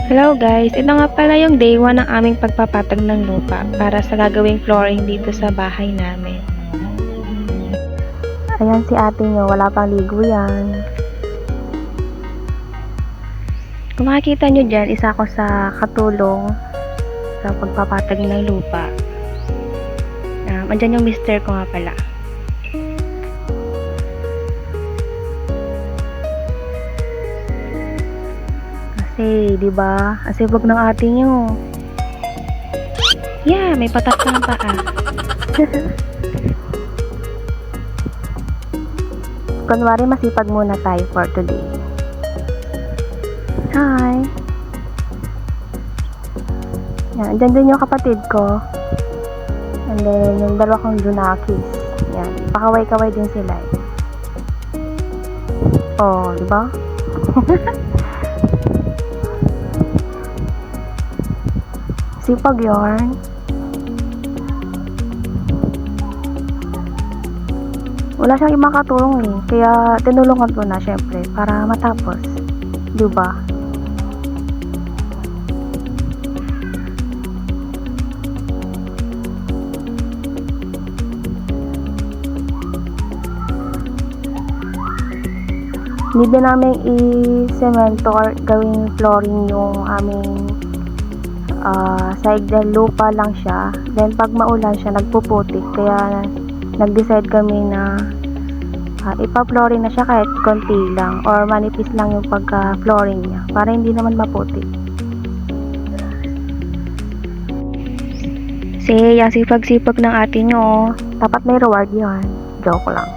Hello guys, ito nga pala yung day 1 ng aming pagpapatag ng lupa para sa gagawing flooring dito sa bahay namin. Ayan si ate nyo, wala pang ligo yan. Kung makikita nyo dyan, isa ako sa katulong sa pagpapatag ng lupa. Andyan yung mister ko nga pala. Kasi, di ba? Kasi wag ng ate nyo. Yeah, may patas na ng paa. Kunwari, masipag muna tayo for today. Hi! Yan, dyan din yung kapatid ko. And then, yung dalawa kong Junakis. Yan, pakaway-kaway din sila eh. Oh, di ba? Sipag yarn. Wala siyang ibang katulong eh. Kaya tinulungan ko na syempre para matapos. Diba? Hindi din namin i-semento or gawing flooring yung aming side ng lupa lang siya. Then pag maulan siya, nagpuputik. Kaya nag-decide kami na ipa-flooring na siya kahit konti lang or manipis lang yung pagka-flooring niya para hindi naman maputik. Kasi yung sipag-sipag ng ate nyo, dapat may reward yun. Joke lang.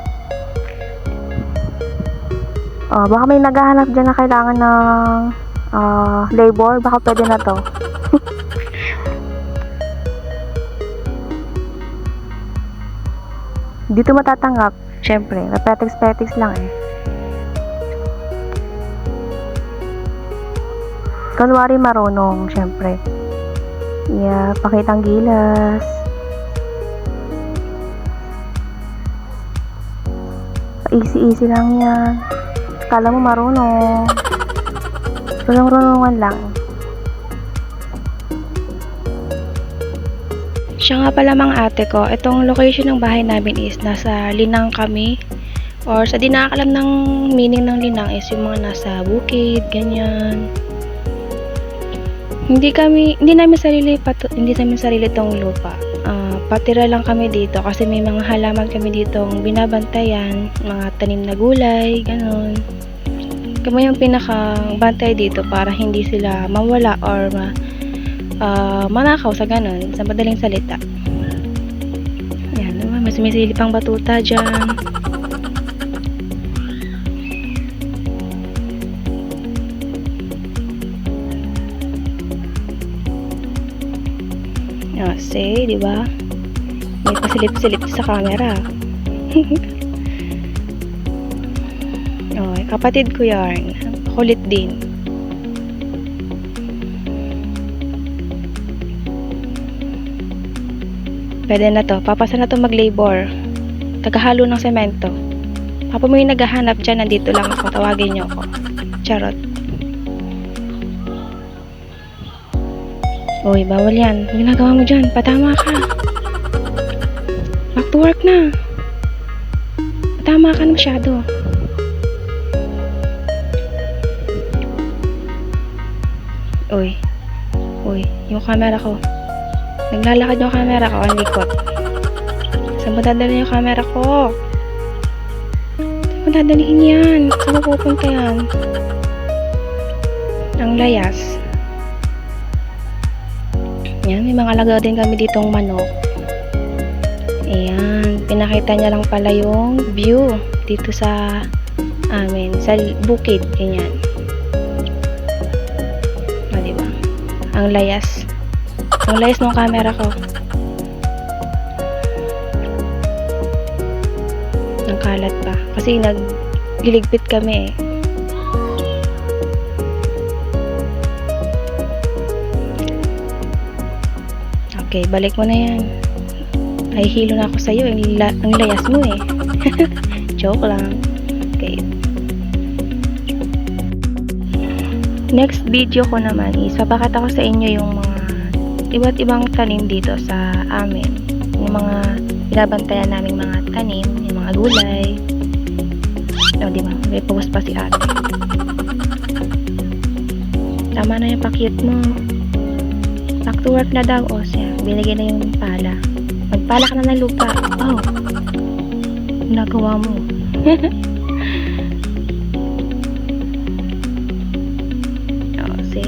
Baka may naghahanap dyan na kailangan ng labor, baka pwede na to. Dito matatanggap, syempre, petex lang eh. Kunwari marunong, syempre. Yeah, pakitang gilas. Easy lang yan. Kala mo marunong. Runungan lang. Siya nga pala mga ate ko, itong location ng bahay namin is nasa Linang kami. Or sa di nakakalam ng meaning ng Linang is yung mga nasa bukid, ganyan. Hindi namin sarili tong lupa. Patira lang kami dito kasi may mga halaman kami ditong binabantayan, mga tanim na gulay, ganun. Kami yung pinakabantay dito para hindi sila mawala or manakaw sa ganun, sa madaling salita. Yan, may sumisili pang batuta dyan. Say, di ba? May pasilip-silip sa camera. Okay, kapatid ko yarn. Kulit din. Pwede na to. Papasa na to mag-labor. Tagahalo ng semento. Papa mo yung naghahanap dyan. Nandito lang ako. Tawagin niyo ako. Charot. Uy, bawal yan. Ginagawa mo dyan. Patama ka. Back to work na. Patama ka na masyado. Uy. Yung camera ko. Naglalakad yung camera ko. Ang likot. Saan mo dadalhin yung camera ko? Saan mo dadalhin yan? Saan mo pupunta yan? Ang layas. Yan, may mga alaga din kami ditong manok. Ayan, pinakita niya lang pala yung view dito sa amin, sa bukid, ganyan. Diba? Ang layas ng camera ko. Ang kalat pa. Kasi nagliligpit kami eh. Okay, balik mo na yan. Nahihilo na ako sa'yo. Ang layas mo eh. Joke lang. Okay. Next video ko naman is papakita ko sa inyo yung mga iba't ibang tanim dito sa amin. Yung mga binabantayan naming mga tanim, yung mga gulay. O, diba? May post pa si ate. Tama na yung pakit mo. Back to work na daw. O, siya. Binigay na yung pala. Magpala ka na ng lupa. Oh. Nagawa mo.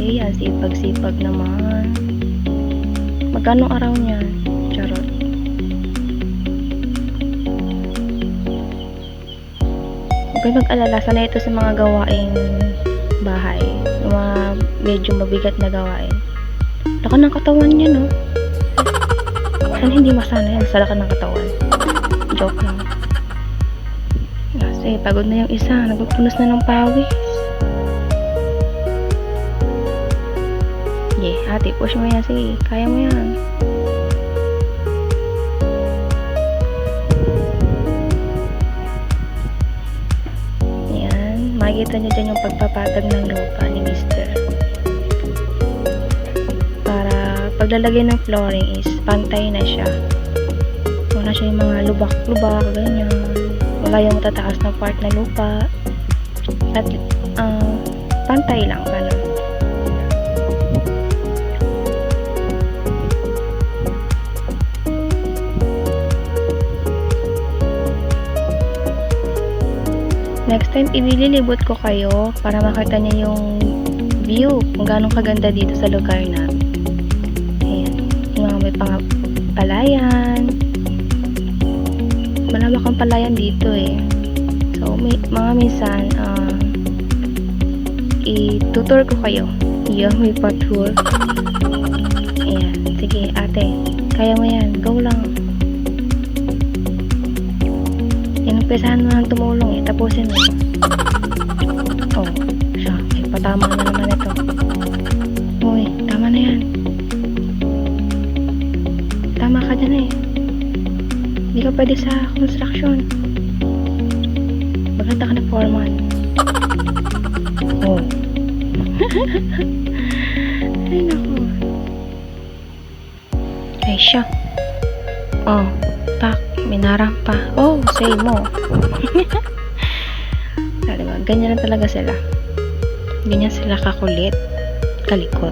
Yan, sipag-sipag naman. Magkano araw niyan? Charot. Huwag kayo mag-alala. Sanay ito sa mga gawaing bahay. Yung mga medyo mabigat na gawain. Laka ng katawan niya, no? Sana hindi masana yan sa laka ng katawan. Joke lang. Kasi pagod na yung isa. Nagpupunos na ng pawis. Ate, push mo yan. Sige, kaya mo yan. Yan. Makikita nyo dyan yung pagpapatag ng lupa ni Mister. Para paglalagay ng flooring is pantay na siya. Wala siya yung mga lubak-lubak, ganyan. Wala yung matataas na part na lupa. At pantay lang, ganun. Next time, ililibot ko kayo para makita niyo yung view kung gaano kaganda dito sa lugar namin. Ayan. Yung mga may palayan. Malawak ang palayan dito eh. So, mga minsan, itutur ko kayo. Yung may pa-tour. Ayan. Sige, ate. Kaya mo yan. Go lang. Inumpisahan mo lang tumulong eh. Tapusin mo. Oh, siya. Ay, patama na naman ito. Uy, tama na yan. Tama ka dyan eh. Hindi ka pwede sa construction. Maganda ka na foreman. Oh. Ay, naku. Ay, siya. Oh, tak. Minarang pa. Oh, say mo. Diba? Ganyan na talaga sila. Ganyan sila kakulit. Kalikot.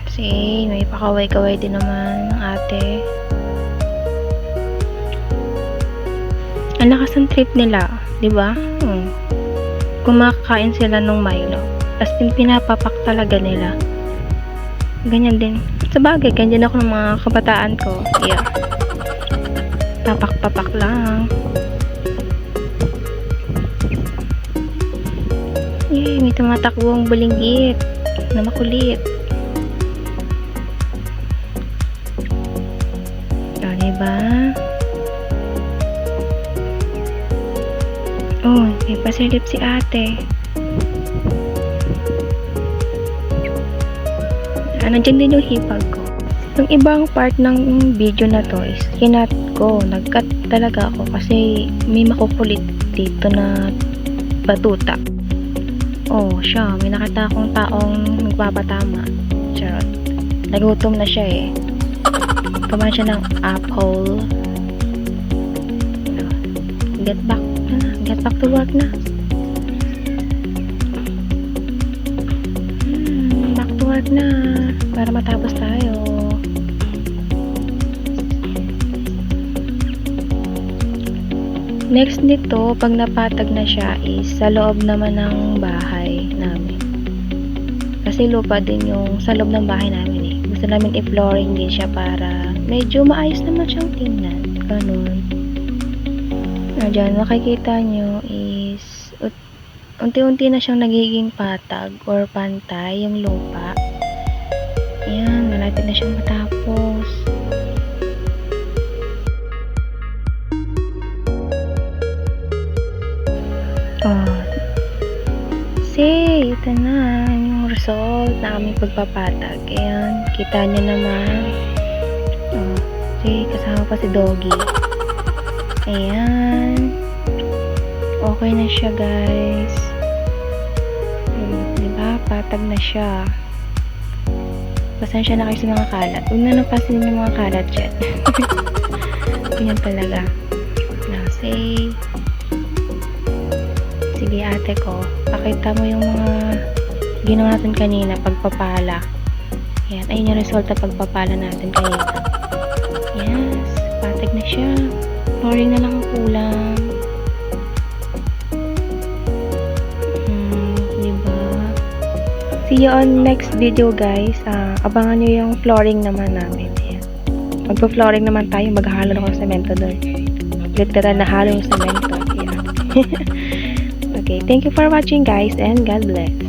Kasi may pakaway-kaway din naman ng ate. Ang lakas ng trip nila. Diba? Kumakain sila ng Milo. As in, pinapapak talaga nila. Ganyan din. Sa bagay, ganyan ako ng mga kabataan ko. Yeah. Papak-papak lang. Yay, may tumatakbong bulinggit na makulit. O, diba? Oh, may pasilip si ate. Nandiyan din yung hipag ko. Yung ibang part ng video na to is kinat ko. Nag-cut talaga ako kasi may makukulit dito na batuta. Oh, siya. May nakita akong taong nagpapatama. Charot. Nagutom na siya eh. Kumain siya ng apple. Get back na. Get back to work na. Back to work na. Para matapos tayo. Next nito, pag napatag na siya is sa loob naman ng bahay namin. Kasi lupa din yung sa loob ng bahay namin eh. Gusto namin i-flooring din siya para medyo maayos naman siyang tingnan. Ganun. Diyan, makikita nyo is unti-unti na siyang nagiging patag or pantay yung lupa. Ayan, malapit na siyang matapos. Oh. See, ito na yung result na aming pagpapatag. Ayan, kita nyo naman. Oh, see, kasama pa si Doggy. Ayan. Okay na siya, guys. Diba? Patag na siya. Pasensya na kayo sa mga kalat. Huwag na napasin yung mga kalat dyan. Ganyan talaga. Now, say, sige ate ko, pakita mo yung mga ginawa natin kanina, pagpapala. Yan, ayun yung resulta pagpapala natin kanina. Yes, patag na siya. Flooring na lang ang kulang. Diba? See you on next video guys. Abangan nyo yung flooring naman namin. Ayan. Magpa-flooring naman tayo. Maghahalo ng semento doon. Literal na halo yung semento. Ayan. Okay, thank you for watching guys and God bless.